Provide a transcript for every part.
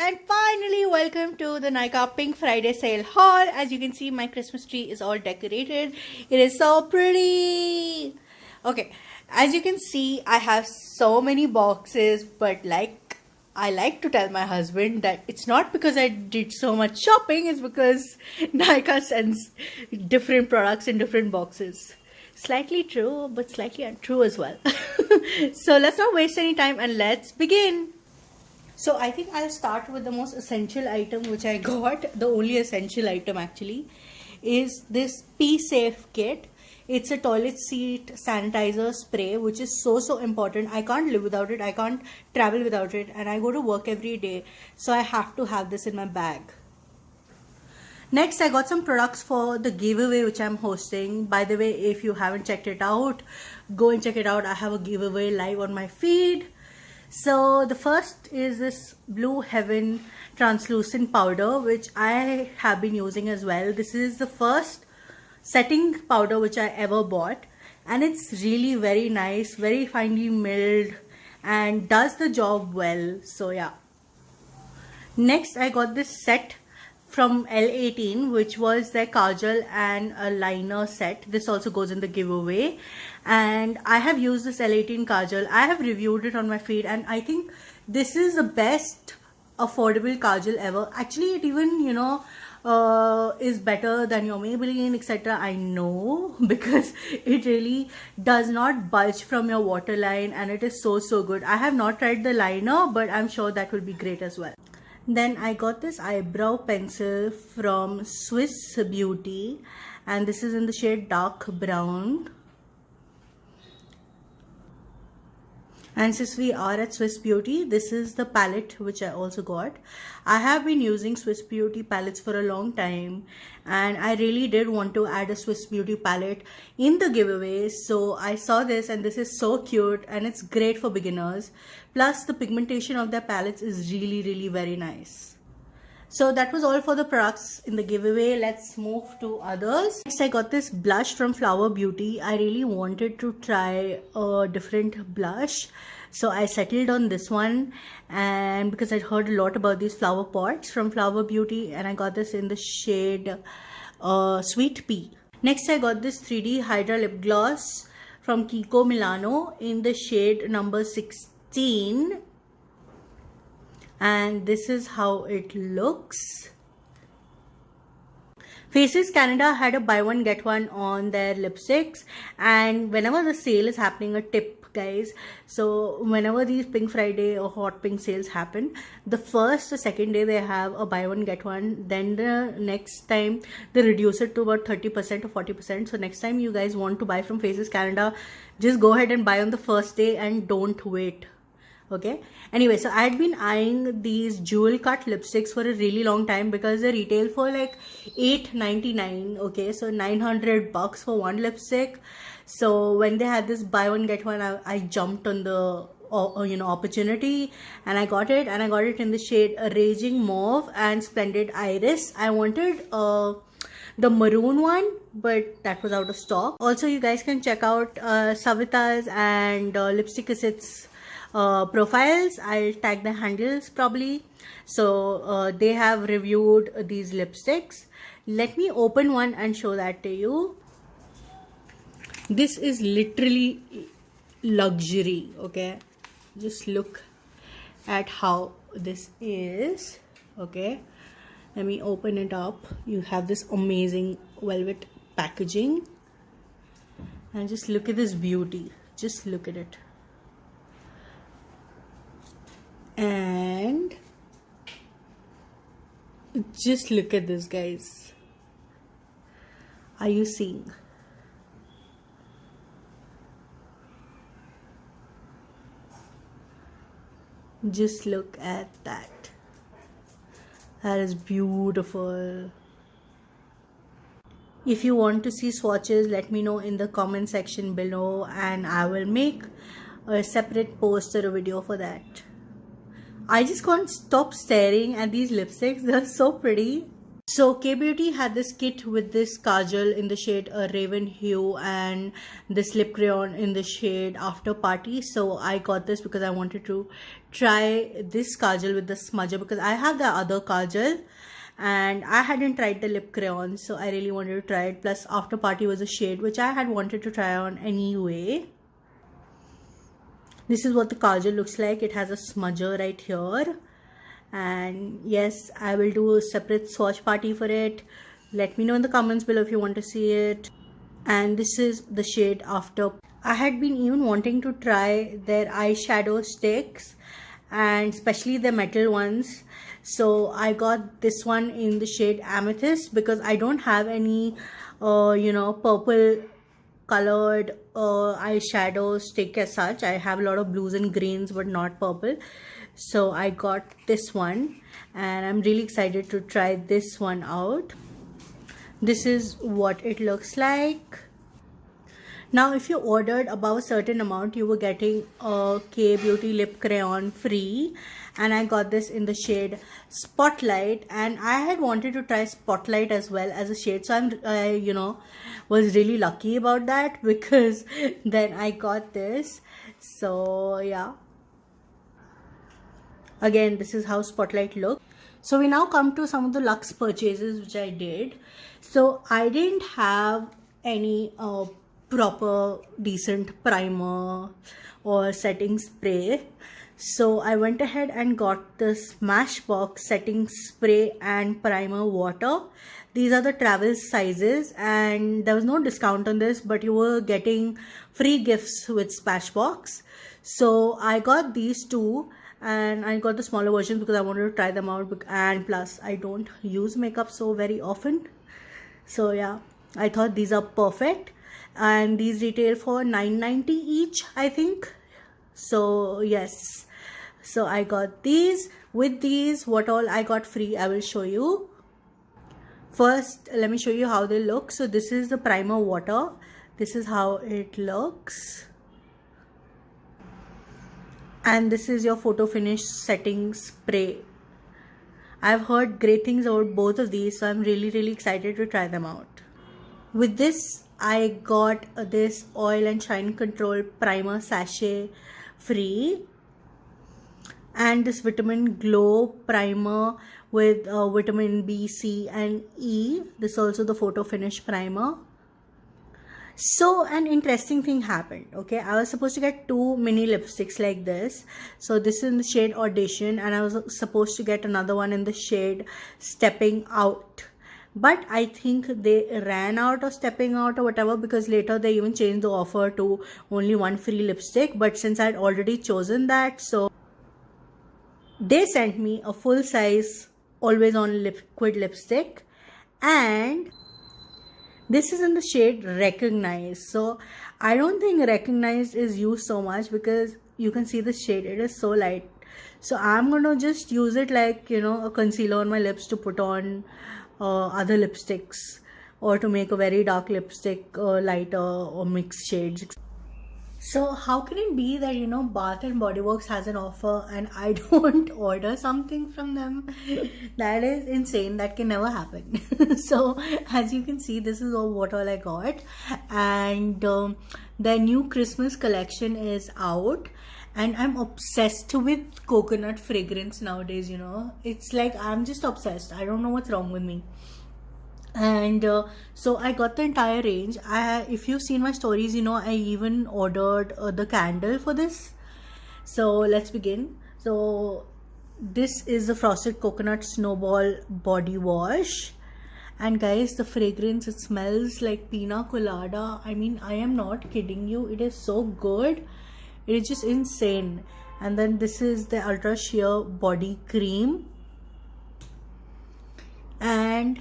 and finally welcome to the Nykaa Pink Friday sale haul. As you can see, my Christmas tree is all decorated. It is so pretty. Okay, as you can see, I have so many boxes, but I like to tell my husband that it's not because I did so much shopping, it's because Nykaa sends different products in different boxes. Slightly true, but slightly untrue as well. So let's not waste any time and let's begin. So I think I'll start with the most essential item which I got. The only essential item actually is this Pee Safe kit. It's a toilet seat sanitizer spray, which is so important. I can't live without it. I can't travel without it. And I go to work every day. So I have to have this in my bag. Next, I got some products for the giveaway which I'm hosting. By the way, if you haven't checked it out, go and check it out. I have a giveaway live on my feed. So the first is this Blue Heaven translucent powder, which I have been using as well. This is the first setting powder which I ever bought, and it's really very nice, very finely milled, and does the job well. So yeah. Next, I got this set from L18, which was their kajal and a liner set. This also goes in the giveaway, and I have used this L18 kajal. I have reviewed it on my feed, and I think this is the best affordable kajal ever. Actually, it even is better than your Maybelline, etc. I know, because it really does not budge from your waterline, and it is so good. I have not tried the liner, but I'm sure that will be great as well. Then I got this eyebrow pencil from Swiss Beauty, and this is in the shade dark brown. And since we are at Swiss Beauty, this is the palette which I also got. I have been using Swiss Beauty palettes for a long time, and I really did want to add a Swiss Beauty palette in the giveaway. So I saw this, and this is so cute, and it's great for beginners. Plus the pigmentation of their palettes is really very nice. So that was all for the products in the giveaway. Let's move to others. Next, I got this blush from Flower Beauty. I really wanted to try a different blush, so I settled on this one, and because I'd heard a lot about these flower pots from Flower Beauty, and I got this in the shade Sweet Pea. Next, I got this 3D Hydra lip gloss from Kiko Milano in the shade number 16. And this is how it looks. Faces Canada had a buy one get one on their lipsticks, and whenever the sale is happening, a tip guys, so whenever these Pink Friday or Hot Pink sales happen, the first or second day they have a buy one get one, then the next time they reduce it to about 30% or 40%. So next time you guys want to buy from Faces Canada, just go ahead and buy on the first day and don't wait. Okay, anyway, so I had been eyeing these jewel cut lipsticks for a really long time because they retail for like $8.99. okay, so 900 bucks for one lipstick. So when they had this buy one get one, I jumped on the opportunity, and I got it, in the shade Raging Mauve and Splendid Iris. I wanted the maroon one, but that was out of stock. Also, you guys can check out Savita's and Lipsticicet's profiles. I'll tag the handles probably. So they have reviewed these lipsticks. Let me open one and show that to you. This is literally luxury. Okay, just look at how this is. Okay, let me open it up. You have this amazing velvet packaging, and just look at this beauty. Just look at it. And just look at this, guys. Are you seeing? Just look at that. That is beautiful. If you want to see swatches, let me know in the comment section below, and I will make a separate post or a video for that. I just can't stop staring at these lipsticks. They're so pretty. So K-Beauty had this kit with this kajal in the shade Raven Hue and this lip crayon in the shade After Party. So I got this because I wanted to try this kajal with the smudger, because I have the other kajal and I hadn't tried the lip crayon, so I really wanted to try it. Plus After Party was a shade which I had wanted to try on anyway. This is what the kajal looks like. It has a smudger right here. And yes, I will do a separate swatch party for it. Let me know in the comments below if you want to see it. And this is the shade After. I had been even wanting to try their eyeshadow sticks, and especially the metal ones. So I got this one in the shade Amethyst because I don't have any purple colored eyeshadow stick as such. I have a lot of blues and greens but not purple. So I got this one and I'm really excited to try this one out. This is what it looks like. Now if you ordered above a certain amount, you were getting a K-Beauty lip crayon free, and I got this in the shade Spotlight, and I had wanted to try Spotlight as well as a shade, so I was really lucky about that, because then I got this. So yeah, again, this is how Spotlight looks. So we now come to some of the luxe purchases which I did. So I didn't have any proper decent primer or setting spray, so I went ahead and got the Smashbox setting spray and primer water. These are the travel sizes, and there was no discount on this, but you were getting free gifts with Smashbox. So I got these two, and I got the smaller versions because I wanted to try them out, and plus I don't use makeup so very often. So yeah, I thought these are perfect, and these retail for $9.90 each, I think. So yes, so I got these. With these, what all I got free, I will show you. First, let me show you how they look. So this is the primer water. This is how it looks. And this is your photo finish setting spray. I've heard great things about both of these, so I'm really excited to try them out. With this, I got this oil and shine control primer sachet free, and this vitamin glow primer with vitamin B, C and E. This is also the photo finish primer. So an interesting thing happened. Okay, I was supposed to get two mini lipsticks like this. So this is in the shade Audition, and I was supposed to get another one in the shade Stepping Out. But I think they ran out of Stepping Out or whatever, because later they even changed the offer to only one free lipstick. But since I had already chosen that, so they sent me a full size Always On liquid lipstick, and this is in the shade Recognize. So I don't think Recognize is used so much, because you can see the shade, it is so light. So I'm gonna just use it like, a concealer on my lips to put on other lipsticks, or to make a very dark lipstick lighter, or mixed shades. So how can it be that Bath and Body Works has an offer and I don't order something from them? That is insane. That can never happen. So as you can see, this is what all I got, and the new Christmas collection is out, and I'm obsessed with coconut fragrance nowadays. It's like I'm just obsessed. I don't know what's wrong with me. And so I got the entire range. If you've seen my stories, I even ordered the candle for this. So let's begin. So this is the Frosted Coconut Snowball body wash, and guys, the fragrance, it smells like pina colada. I mean, I am not kidding you, it is so good. It is just insane. And then this is the Ultra Sheer body cream, and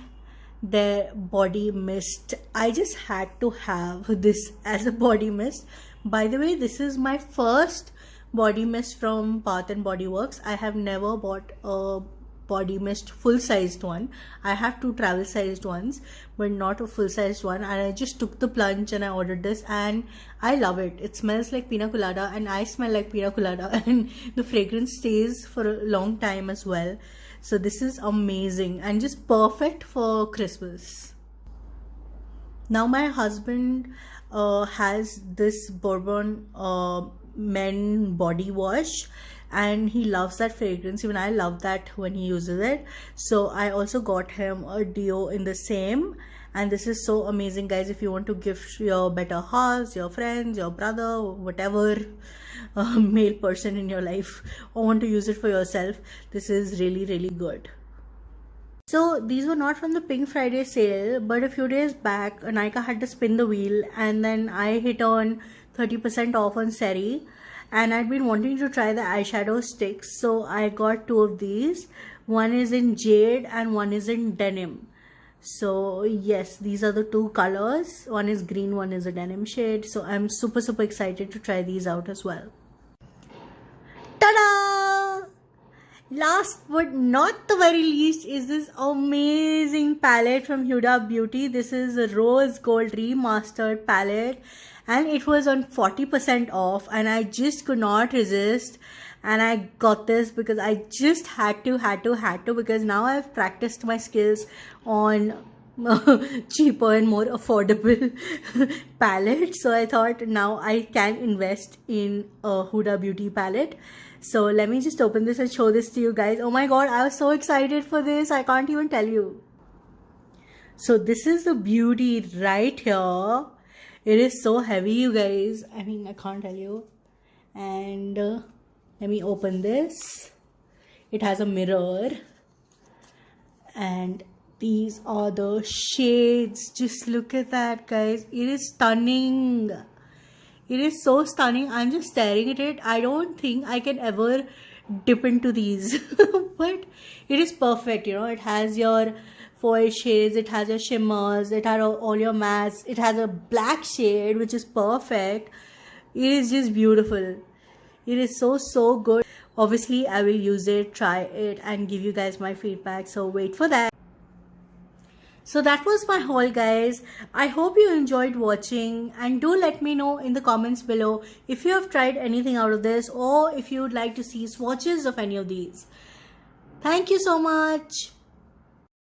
their body mist. I just had to have this as a body mist. By the way, this is my first body mist from Bath and Body Works. I have never bought a body mist full-sized one. I have 2 travel-sized ones, but not a full-sized one. And I just took the plunge and I ordered this, and I love it. It smells like pina colada, and I smell like pina colada, and the fragrance stays for a long time as well. So this is amazing and just perfect for Christmas. Now my husband has this Bourbon men body wash, and he loves that fragrance. Even I love that when he uses it. So I also got him a deo in the same, and this is so amazing, guys. If you want to gift your better halves, your friends, your brother, whatever male person in your life, or want to use it for yourself, this is really, really good. So these were not from the Pink Friday sale, but a few days back Nykaa had to spin the wheel, and then I hit on 30% off on Seri, and I'd been wanting to try the eyeshadow sticks, so I got 2 of these. One is in jade and one is in denim. So yes, these are the 2 colors. One is green, one is a denim shade. So I'm super excited to try these out as well. Ta-da! Last but not the very least is this amazing palette from Huda Beauty. This is a Rose Gold Remastered palette, and it was on 40% off, and I just could not resist, and I got this because I just had to, because now I've practiced my skills on cheaper and more affordable palette. So I thought now I can invest in a Huda Beauty palette. So let me just open this and show this to you guys. Oh my god, I was so excited for this, I can't even tell you. So this is the beauty right here. It is so heavy, you guys. I mean, I can't tell you. And let me open this. It has a mirror, and these are the shades. Just look at that, guys. It is stunning. It is so stunning. I'm just staring at it. I don't think I can ever dip into these but it is perfect. You know, it has your foil shades, it has your shimmers, it has all your mattes, it has a black shade which is perfect. It is just beautiful. It is so good. Obviously I will use it, try it, and give you guys my feedback, so wait for that. So that was my haul, guys. I hope you enjoyed watching, and do let me know in the comments below if you have tried anything out of this, or if you would like to see swatches of any of these. Thank you so much.